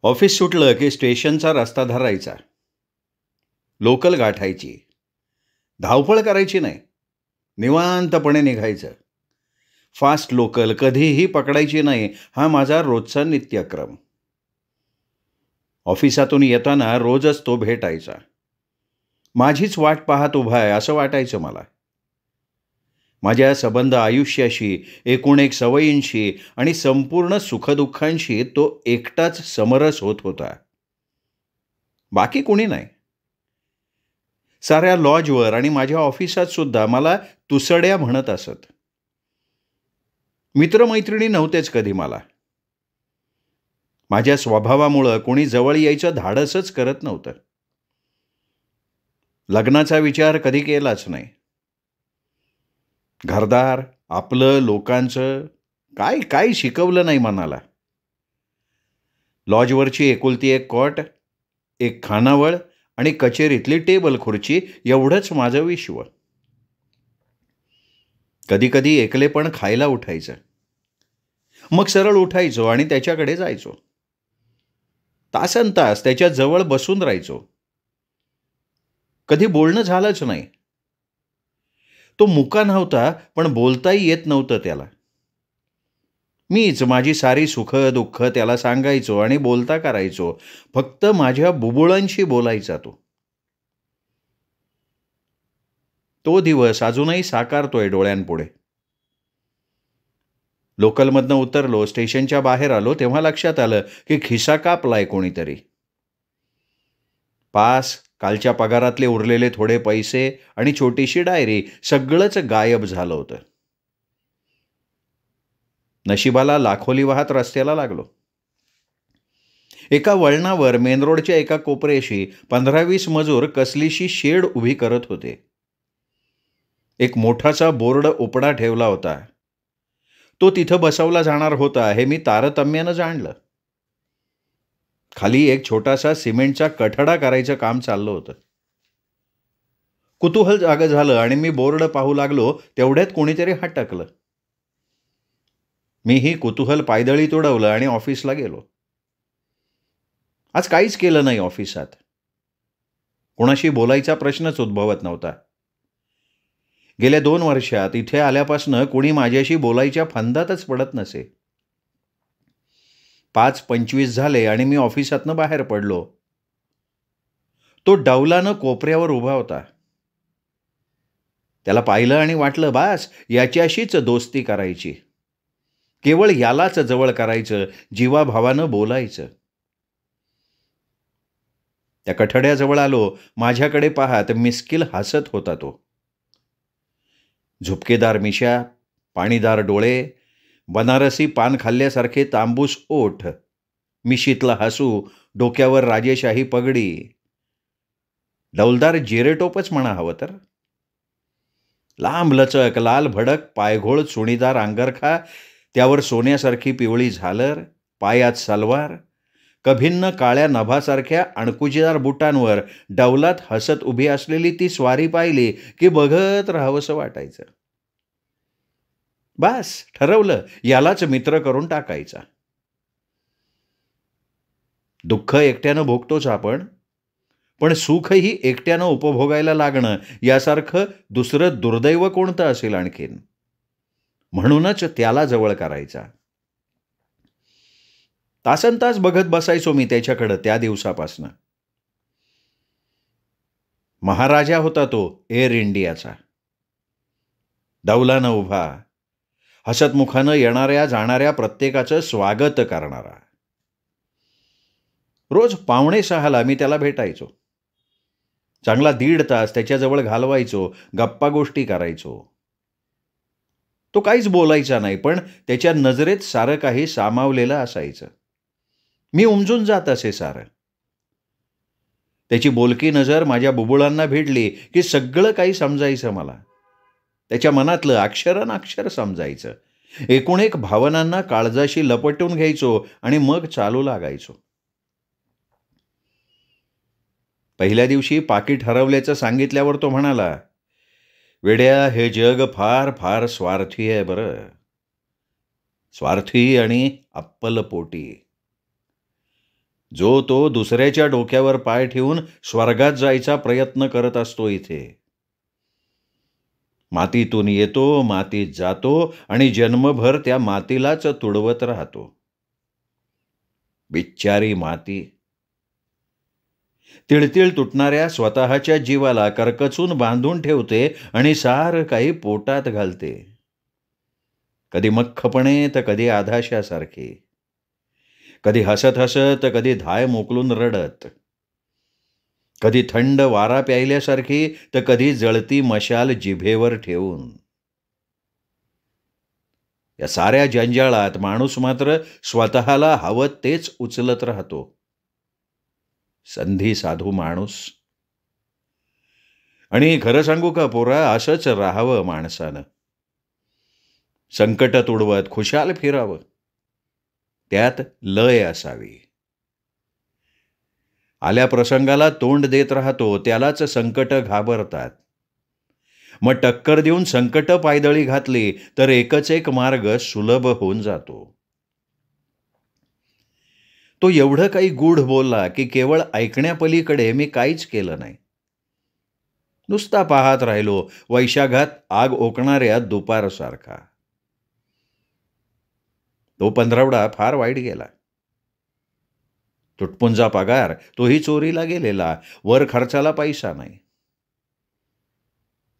Office सुटलं की स्टेशनचा रस्ता धरायचा, लोकल गाठायची, धावपळ करायची नाही, निवांतपणे निघायचं. फास्ट लोकल कधीही पकडायची नाही, हा माझा रोजचा नित्यक्रम. ऑफिसातून येताना रोजच तो भेटायचा. माझीच वाट पाहत उभा आहे असं वाटायचं मला. माझ्या सबंध आयुष्याशी, एकूण एक सवयींशी आणि संपूर्ण सुखदुःखांशी तो एकटाच समरस होत होता, बाकी कोणी नाही. साऱ्या लॉजवर आणि माझ्या ऑफिसात सुद्धा मला तुसड्या म्हणत असत. मित्रमैत्रिणी नव्हतेच कधी मला. माझ्या स्वभावामुळं कोणी जवळ यायचं धाडसच करत नव्हतं. लग्नाचा विचार कधी केलाच नाही. घरदार, आपलं, लोकांचं काय काय शिकवलं नाही मनाला. लॉजवरची एकुलती एक कॉट, एक खानावळ आणि कचेरीतली टेबल खुर्ची एवढंच माझं विश्व. कधी कधी एकलेपण खायला उठायचं. मग सरळ उठायचो आणि त्याच्याकडे जायचो. तासनतास त्याच्या जवळ बसून राहायचो. कधी बोलणं झालंच नाही. तो मुका नव्हता, पण बोलताही येत नव्हतं त्याला. मीच माझी सारी सुख दुःख त्याला सांगायचो आणि बोलता करायचो. फक्त माझ्या बुबुळांशी बोलायचा तो. तो दिवस अजूनही साकारतोय डोळ्यांपुढे. लोकलमधनं उतरलो, स्टेशनच्या बाहेर आलो, तेव्हा लक्षात आलं की खिसा कापलाय कोणीतरी. पास, कालच्या पगारातले उरलेले थोडे पैसे आणि छोटीशी डायरी, सगळंच गायब झालं होतं. नशिबाला लाखोली वाहत रस्त्याला लागलो. एका वळणावर मेन रोडच्या एका कोपऱ्याशी 15-20 मजूर कसलीशी शेड उभी करत होते. एक मोठासा बोर्ड उपडा ठेवला होता. तो तिथं बसवला जाणार होता हे मी तारतम्यानं जाणलं. खाली एक छोटासा सिमेंटचा कठडा करायचं काम चाललं होतं. कुतूहल जागं झालं आणि मी बोर्ड पाहू लागलो, तेवढ्यात कोणीतरी हटकलं. मीही कुतूहल पायदळी तुडवलं आणि ऑफिसला गेलो. आज काहीच केलं नाही ऑफिसात. कोणाशी बोलायचा प्रश्नच उद्भवत नव्हता. गेल्या 2 वर्षात इथे आल्यापासनं कोणी माझ्याशी बोलायच्या फंदातच पडत नसे. 5:25 झाले आणि मी ऑफिसातनं बाहेर पडलो. तो डौलानं कोपऱ्यावर उभा होता. त्याला पाहिलं आणि वाटलं, बास, याच्याशीच दोस्ती करायची. केवळ यालाच जवळ करायचं, जीवाभावानं बोलायचं. त्या कठड्याजवळ आलो. माझ्याकडे पाहत मिस्किल हसत होता तो. झुपकेदार मिशा, पाणीदार डोळे, बनारसी पान खाल्ल्यासारखे तांबूस ओठ, मिशीतला हसू, डोक्यावर राजेशाही पगडी. डौलदार जिरेटोपच म्हणा हवं तर. लांब लचक, लाल भडक पायघोळ चुणीदार अंगरखा, त्यावर सोन्यासारखी पिवळी झालर, पायात सलवार, कभिन्न काळ्या नभासारख्या अणकुचीदार बुटांवर डौलात हसत उभी असलेली ती स्वारी पाहिली की बघत राहावंसं वाटायचं. बास, ठरवलं, यालाच मित्र करून टाकायचा. दुःख एकट्यानं भोगतोच आपण, पण सुखही एकट्यानं उपभोगायला लागणं यासारखं दुसरं दुर्दैव कोणतं असेल आणखीन. म्हणूनच त्याला जवळ करायचा. तासनतास बघत बसायचो मी त्याच्याकडं त्या दिवसापासनं. महाराजा होता तो एअर इंडियाचा. डौलानं उभा, हसतमुखानं येणाऱ्या जाणाऱ्या प्रत्येकाचं स्वागत करणारा. रोज 5:45 मी त्याला भेटायचो. चांगला 1.5 तास त्याच्याजवळ घालवायचो, गप्पा गोष्टी करायचो. तो काहीच बोलायचा नाही, पण त्याच्या नजरेत सारं काही सामावलेलं असायचं. मी उमजून जात असे सारं. त्याची बोलकी नजर माझ्या बुबुळांना भिडली की सगळं काही समजायचं मला. त्याच्या मनातलं अक्षरानअक्षर समजायचं. एकूण एक भावनांना काळजाशी लपटून घ्यायचो आणि मग चालू लागायचो. पहिल्या दिवशी पाकीट हरवल्याचं सांगितल्यावर तो म्हणाला, वेड्या, हे जग फार फार स्वार्थी आहे बरं. स्वार्थी आणि अप्पलपोटी. जो तो दुसऱ्याच्या डोक्यावर पाय ठेवून स्वर्गात जायचा प्रयत्न करत असतो इथे. मातीतून येतो, मातीत जातो आणि जन्मभर त्या मातीलाच तुडवत राहतो. बिच्चारी माती. तिळतिळ तुटणाऱ्या स्वतःच्या जीवाला करकचून बांधून ठेवते आणि सारं काही पोटात घालते. कधी मख्खपणे तर कधी आधाशासारखी, कधी हसत हसत, कधी धाय मोकलून रडत, कधी थंड वारा प्यायल्यासारखी तर कधी जळती मशाल जिभेवर ठेवून. या साऱ्या जंजाळात माणूस मात्र स्वतःला हवं तेच उचलत राहतो. संधी साधू माणूस. आणि खरं सांगू का पोरा, असंच राहावं माणसानं. संकट तुडवत खुशाल फिरावं. त्यात लय असावी. आल्या प्रसंगाला तोंड देत राहतो त्यालाच संकट घाबरतात. मग टक्कर देऊन संकट पायदळी घातली तर एकच एक मार्ग सुलभ होऊन जातो. तो एवढं काही गूढ बोलला की केवळ ऐकण्यापलीकडे मी काहीच केलं नाही. नुसता पाहत राहिलो, वैशाखात आग ओकणाऱ्या दुपारसारखा. तो पंधरवडा फार वाईट गेला. तुटपुंजा पगार, तोही चोरीला गेलेला. वर खर्चाला पैसा नाही.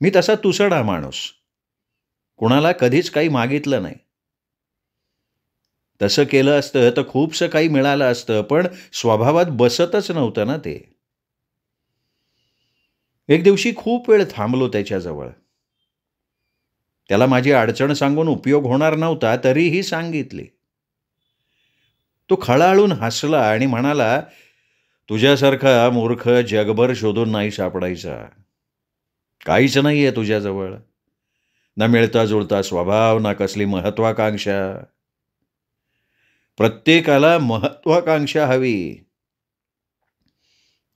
मी तसा तुसडा माणूस, कुणाला कधीच काही मागितलं नाही. तसं केलं असतं तर खूपसं काही मिळालं असतं, पण स्वभावात बसतच नव्हतं ना ते. एक दिवशी खूप वेळ थांबलो त्याच्याजवळ. त्याला माझी अडचण सांगून उपयोग होणार नव्हता, तरीही सांगितली. तो खळाळून हसला आणि म्हणाला, तुझ्यासारखा मूर्ख जगभर शोधून नाही सापडायचा. काहीच नाहीये तुझ्याजवळ. ना मिळता जुळता स्वभाव, ना कसली महत्वाकांक्षा. प्रत्येकाला महत्वाकांक्षा हवी.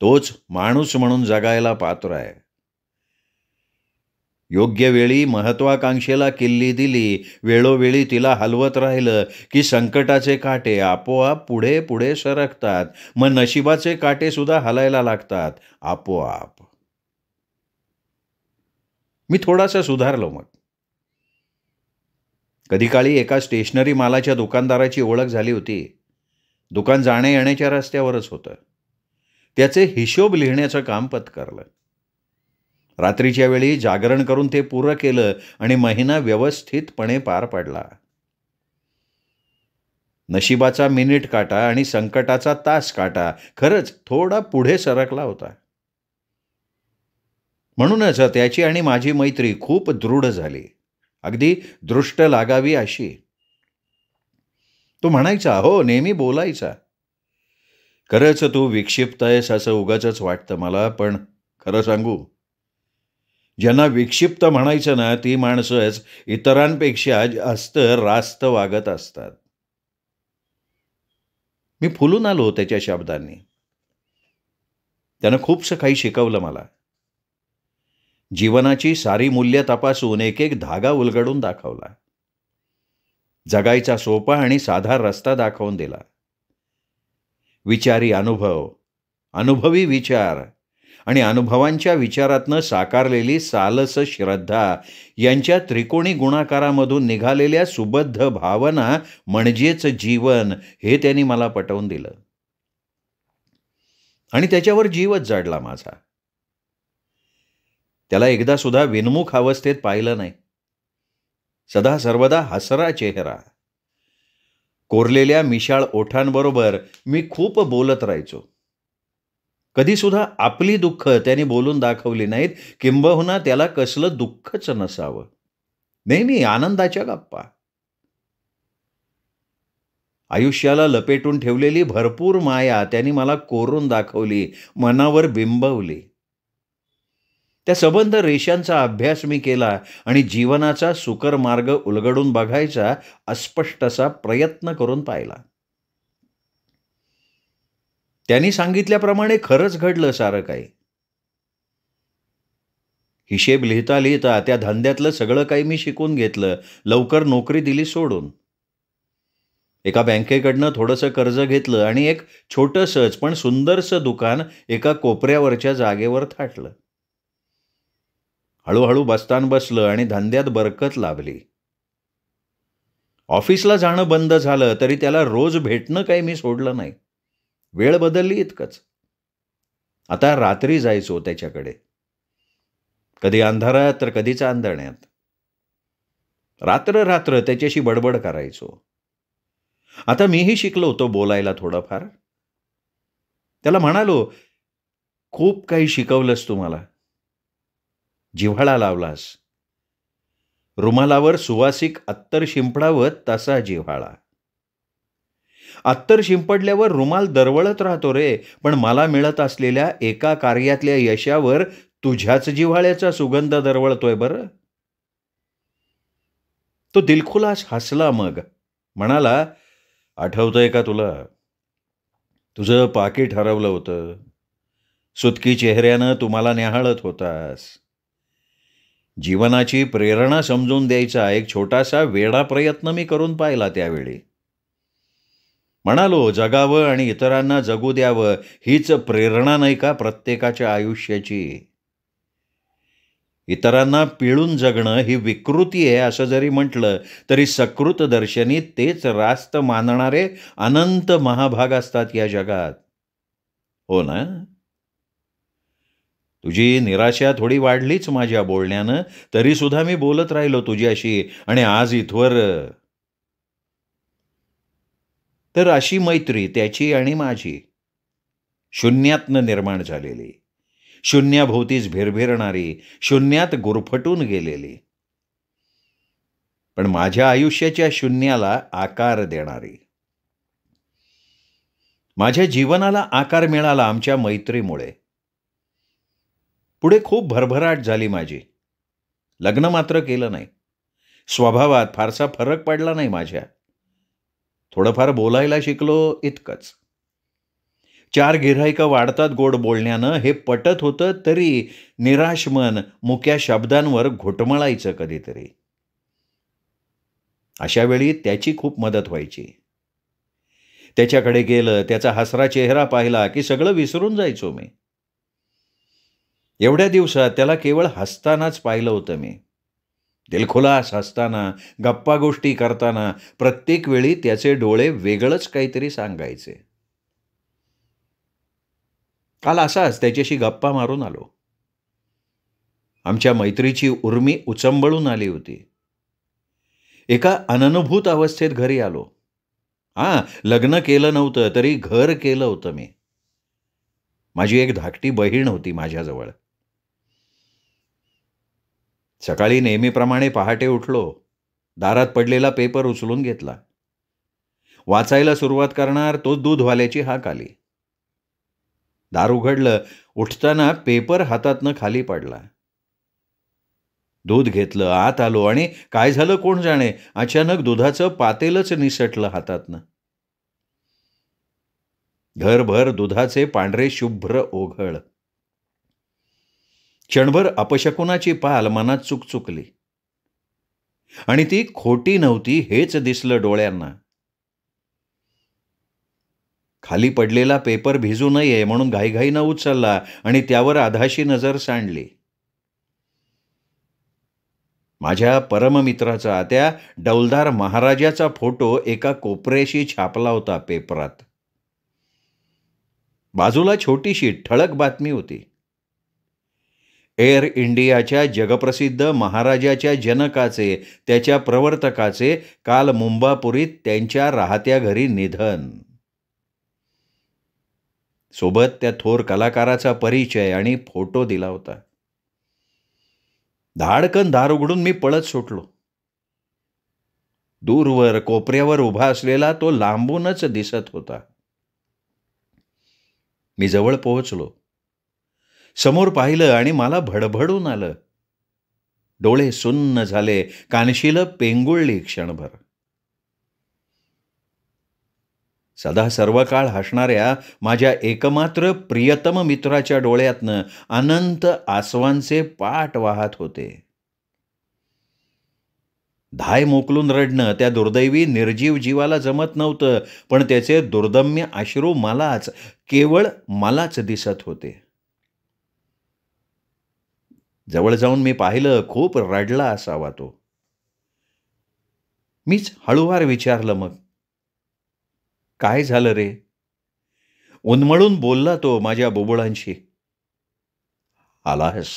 तोच माणूस म्हणून जगायला पात्र आहे. योग्य वेळी महत्वाकांक्षेला किल्ली दिली, वेळोवेळी तिला हलवत राहिलं की संकटाचे काटे आपोआप पुढे पुढे सरकतात. मग नशिबाचे काटे सुद्धा हलायला लागतात आपोआप. मी थोडासा सुधारलो मग. कधी काळी एका स्टेशनरी मालाच्या दुकानदाराची ओळख झाली होती. दुकान जाण्या येण्याच्या रस्त्यावरच होतं. त्याचे हिशोब लिहिण्याचं काम पत्करलं. रात्रीच्या वेळी जागरण करून ते पुरं केलं आणि महिना व्यवस्थितपणे पार पडला. नशिबाचा मिनिट काटा आणि संकटाचा तास काटा खरंच थोडा पुढे सरकला होता. म्हणूनच त्याची आणि माझी मैत्री खूप दृढ झाली, अगदी दृष्ट लागावी अशी. तो म्हणायचा, हो नेहमी बोलायचा, खरंच तू विक्षिप्त आहेस असं उगाचच वाटतं मला, पण खरं सांगू, ज्यांना विक्षिप्त म्हणायचं ना ती माणसंच इतरांपेक्षा जास्त रास्त वागत असतात. मी फुलून आलो त्याच्या शब्दांनी. त्यानं खूपसं काही शिकवलं मला. जीवनाची सारी मूल्य तपासून एक एक धागा उलगडून दाखवला. जगायचा सोपा आणि साधा रस्ता दाखवून दिला. विचारी अनुभव, अनुभवी विचार आणि अनुभवांच्या विचारातनं साकारलेली सालस श्रद्धा यांच्या त्रिकोणी गुणाकारामधून निघालेल्या सुबद्ध भावना म्हणजेच जीवन, हे त्यांनी मला पटवून दिलं. आणि त्याच्यावर जीवच जाडला माझा. त्याला एकदा सुद्धा विनमुख अवस्थेत पाहिलं नाही. सदा सर्वदा हसरा चेहरा. कोरलेल्या मिशाळ ओठांबरोबर मी खूप बोलत राहायचो. कधी सुद्धा आपली दुःख त्याने बोलून दाखवली नाहीत, किंबहुना त्याला कसलं दुःखच नसावं. नेहमी आनंदाच्या गप्पा. आयुष्याला लपेटून ठेवलेली भरपूर माया त्यांनी मला कोरून दाखवली, मनावर बिंबवली. त्या सबंध रेषांचा अभ्यास मी केला आणि जीवनाचा सुकर मार्ग उलगडून बघायचा अस्पष्टसा प्रयत्न करून पाहिला. त्यांनी सांगितल्याप्रमाणे खरंच घडलं सारं काही. हिशेब लिहिता लिहिता त्या धंद्यातलं सगळं काही मी शिकून घेतलं. लवकर नोकरी दिली सोडून. एका बँकेकडनं थोडंसं कर्ज घेतलं आणि एक छोटंसंच पण सुंदरसं दुकान एका कोपऱ्यावरच्या जागेवर थाटलं. हळूहळू बस्तान बसलं आणि धंद्यात बरकत लाभली. ऑफिसला जाणं बंद झालं तरी त्याला रोज भेटणं काही मी सोडलं नाही. वेळ बदलली इतकंच. आता रात्री जायचो त्याच्याकडे. कधी अंधारात तर कधी चांदण्यात. रात्र रात्र त्याच्याशी बडबड करायचो. आता मीही शिकलो होतो बोलायला थोडंफार. त्याला म्हणालो, खूप काही शिकवलंस तू मला. जिव्हाळा लावलास. रुमालावर सुवासिक अत्तर शिंपडावं तसा जिव्हाळा. अत्तर शिंपडल्यावर रुमाल दरवळत राहतो रे, पण मला मिळत असलेल्या एका कार्यातल्या यशावर तुझ्याच जिव्हाळ्याचा सुगंध दरवळतोय बरं. तो दिलखुलास हसला मग. म्हणाला, आठवतंय का तुला? तुझं पाकीट हरवलं होतं. सुतकी चेहऱ्यानं तुम्हाला न्याहाळत होतास. जीवनाची प्रेरणा समजून द्यायचा एक छोटासा वेडा प्रयत्न मी करून पाहिला त्यावेळी. म्हणालो, जगावं आणि इतरांना जगू द्यावं हीच प्रेरणा नाही का प्रत्येकाच्या आयुष्याची? इतरांना पिळून जगणं ही विकृती आहे असं जरी म्हटलं तरी सकृत दर्शनी तेच रास्त मानणारे अनंत महाभाग असतात या जगात. हो ना? तुझी निराशा थोडी वाढलीच माझ्या बोलण्यानं, तरी सुद्धा मी बोलत राहिलो तुझ्याशी आणि आज इथवर. तर अशी मैत्री त्याची आणि माझी शून्यातनं निर्माण झालेली, शून्याभोवतीच भिरभिरणारी, शून्यात गुरफटून गेलेली, पण माझ्या आयुष्याच्या शून्याला आकार देणारी. माझ्या जीवनाला आकार मिळाला आमच्या मैत्रीमुळे. पुढे खूप भरभराट झाली माझी. लग्न मात्र केलं नाही. स्वभावात फारसा फरक पडला नाही माझ्या. थोडंफार बोलायला शिकलो इतकंच. 4 गिऱ्हाईकं वाढतात गोड बोलण्यानं हे पटत होतं तरी निराश मन मुक्या शब्दांवर घुटमळायचं कधीतरी. अशा वेळी त्याची खूप मदत व्हायची. त्याच्याकडे गेलं, त्याचा हसरा चेहरा पाहिला की सगळं विसरून जायचो मी. एवढ्या दिवसात त्याला केवळ हसतानाच पाहिलं होतं मी. दिलखुलास हसताना, गप्पा गोष्टी करताना प्रत्येक वेळी त्याचे डोळे वेगळंच काहीतरी सांगायचे. काल असाच त्याच्याशी गप्पा मारून आलो. आमच्या मैत्रीची उर्मी उचंबळून आली होती. एका अननुभूत अवस्थेत घरी आलो. लग्न केलं नव्हतं तरी घर केलं होतं मी. माझी एक धाकटी बहीण होती माझ्याजवळ. सकाळी नेहमीप्रमाणे पहाटे उठलो. दारात पडलेला पेपर उचलून घेतला. वाचायला सुरुवात करणार तो दूधवाल्याची हाक आली. दार उघडलं. उठताना पेपर हातातनं खाली पडला. दूध घेतलं, आत आलो आणि काय झालं कोण जाणे, अचानक दुधाचं पातेलच निसटलं हातातनं. घरभर दुधाचे पांढरे शुभ्र ओघळ. क्षणभर अपशकुनाची पाल मनात चुकचुकली आणि ती खोटी नव्हती हेच दिसलं डोळ्यांना. खाली पडलेला पेपर भिजू नये म्हणून घाईघाईनं उचलला आणि त्यावर आधाशी नजर सांडली. माझ्या परममित्राचा, त्या डौलदार महाराजाचा फोटो एका कोपऱ्याशी छापला होता पेपरात. बाजूला छोटीशी ठळक बातमी होती. एअर इंडियाच्या जगप्रसिद्ध महाराजाच्या जनकाचे, त्याच्या प्रवर्तकाचे काल मुंबापुरीत त्यांच्या राहत्या घरी निधन. सोबत त्या थोर कलाकाराचा परिचय आणि फोटो दिला होता. धाडकन दार उघडून मी पळत सुटलो. दूरवर कोपऱ्यावर उभा असलेला तो लांबूनच दिसत होता. मी जवळ पोहोचलो. समोर पाहिलं आणि मला भडभडून आलं. डोळे सुन्न झाले, कानशिलं पेंगुळली क्षणभर. सदा सर्व काळ हसणाऱ्या माझ्या एकमात्र प्रियतम मित्राच्या डोळ्यातनं अनंत आसवांचे पाट वाहत होते. धाय मोकलून रडणं त्या दुर्दैवी निर्जीव जीवाला जमत नव्हतं, पण त्याचे दुर्दम्य अश्रू मलाच, केवळ मलाच दिसत होते. जवळ जाऊन मी पाहिलं, खूप रडला असावा तो. मीच हळूवार विचारलं मग, "काय झालं रे?" उन्मळून बोलला तो माझ्या बुबुळांशी, "आलास,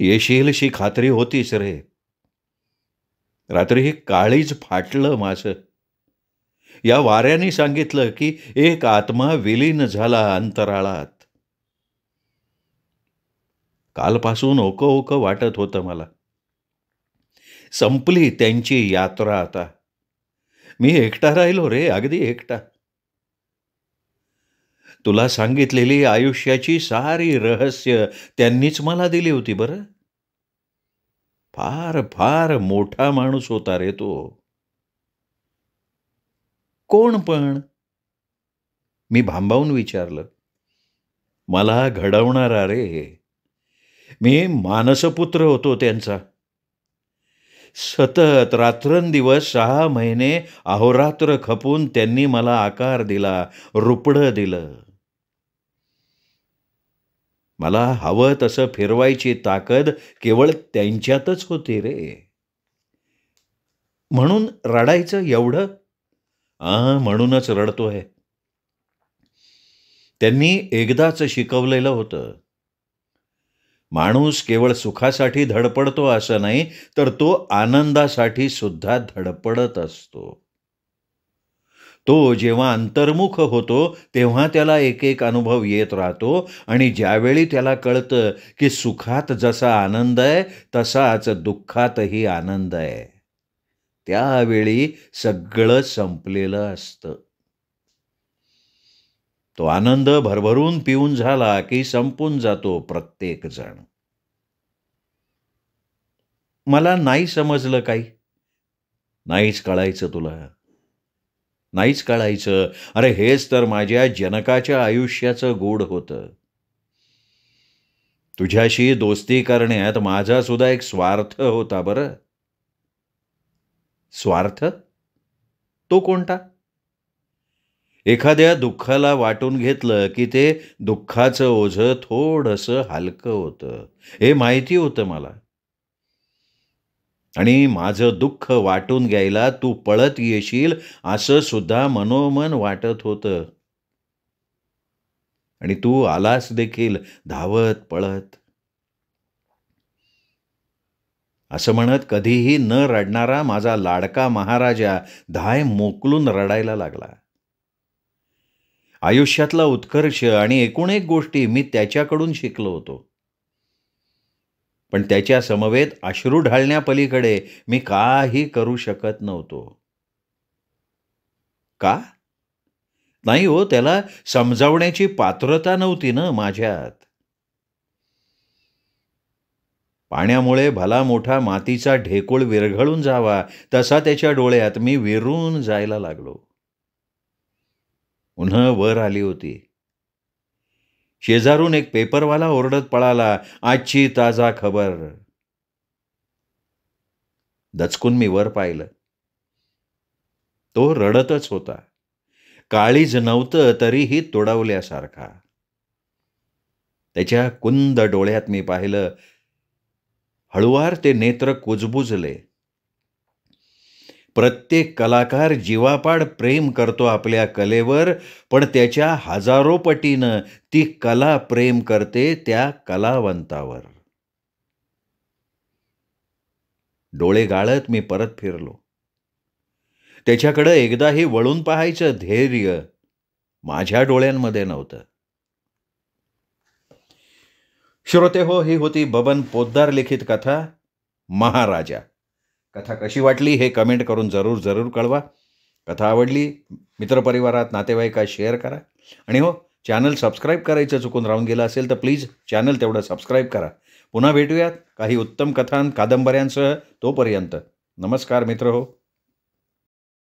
येशीलशी खात्री होतीच रे. रात्री काळीज फाटलं माझं. या वाऱ्याने सांगितलं की एक आत्मा विलीन झाला अंतराळात. कालपासून ओकं ओकं वाटत होतं मला. संपली त्यांची यात्रा आता. मी एकटा राहिलो रे, अगदी एकटा. तुला सांगितलेली आयुष्याची सारी रहस्य त्यांनीच मला दिली होती बरं. फार फार मोठा माणूस होता रे तो." "कोण पण?" मी भांबावून विचारलं. "मला घडवणारा रे. मी मानसपुत्र होतो त्यांचा. सतत रात्रंदिवस 6 महिने अहोरात्र खपून त्यांनी मला आकार दिला, रुपडं दिलं. मला हवं तसं फिरवायची ताकद केवळ त्यांच्यातच होती रे. म्हणून रडायचं एवढं? म्हणूनच रडतोय. त्यांनी एकदाच शिकवलेलं होतं, माणूस केवळ सुखासाठी धडपडतो असं नाही, तर तो आनंदासाठी सुद्धा धडपडत असतो. तो जेव्हा अंतर्मुख होतो, तेव्हा त्याला एक एक अनुभव येत राहतो आणि ज्यावेळी त्याला कळतं की सुखात जसा आनंद आहे, तसाच दुःखातही आनंद आहे, त्यावेळी सगळं संपलेलं असतं. तो आनंद भरभरून पिऊन झाला की संपून जातो प्रत्येक जण. मला नाही समजलं काही. नाहीच कळायचं तुला. नाहीच कळायचं. अरे हेच तर माझ्या जनकाच्या आयुष्याचं गूढ होतं. तुझ्याशी दोस्ती करण्यात माझा सुद्धा एक स्वार्थ होता बरं. स्वार्थ? तो कोणता? एखाद्या दुःखाला वाटून घेतलं की ते दुःखाचं ओझं थोडंसं हलकं होतं, हे माहिती होतं मला. आणि माझं दुःख वाटून घ्यायला तू पळत येशील असं सुद्धा मनोमन वाटत होतं. आणि तू आलास देखील धावत पळत. असं म्हणत कधीही न रडणारा माझा लाडका महाराजा धाय मोकलून रडायला लागला. आयुष्यातला उत्कर्ष आणि एकूण एक गोष्टी मी त्याच्याकडून शिकलो होतो. पण त्याच्या समवेत अश्रू ढाळण्यापलीकडे मी काही करू शकत नव्हतो. का? नाही हो, त्याला समजावण्याची पात्रता नव्हती ना माझ्यात. पाण्यामुळे भला मोठा मातीचा ढेकूळ विरघळून जावा, तसा त्याच्या डोळ्यात मी विरून जायला लागलो. उन्हं वर आली होती. शेजारून एक पेपरवाला ओरडत पळाला, "आजची ताजा खबर." दचकून मी वर पाहिलं. तो रडतच होता. काळीज नव्हतं तरीही तुडवल्यासारखा. त्याच्या कुंद डोळ्यात मी पाहिलं. हळुवार ते नेत्र कुजबुजले. प्रत्येक कलाकार जीवापाड प्रेम करतो आपल्या कलेवर, पण त्याच्या हजारो पटीनं ती कला प्रेम करते त्या कलावंतावर. डोळे गाळत मी परत फिरलो. त्याच्याकडं एकदाही वळून पाहायचं धैर्य माझ्या डोळ्यांमध्ये नव्हतं. श्रोते हो, ही होती बबन पोद्दार लिखित कथा महाराजा. कथा कशी वाटली हे कमेंट करून जरूर जरूर कळवा. कथा आवडली मित्रपरिवारात नातेवाईकात शेअर करा. आणि हो, चॅनल सबस्क्राईब करायचं चुकून राहून गेलं असेल तर प्लीज चॅनल तेवढं सबस्क्राईब करा. पुन्हा भेटूयात काही उत्तम कथां कादंबऱ्यांसह. तोपर्यंत नमस्कार मित्र हो.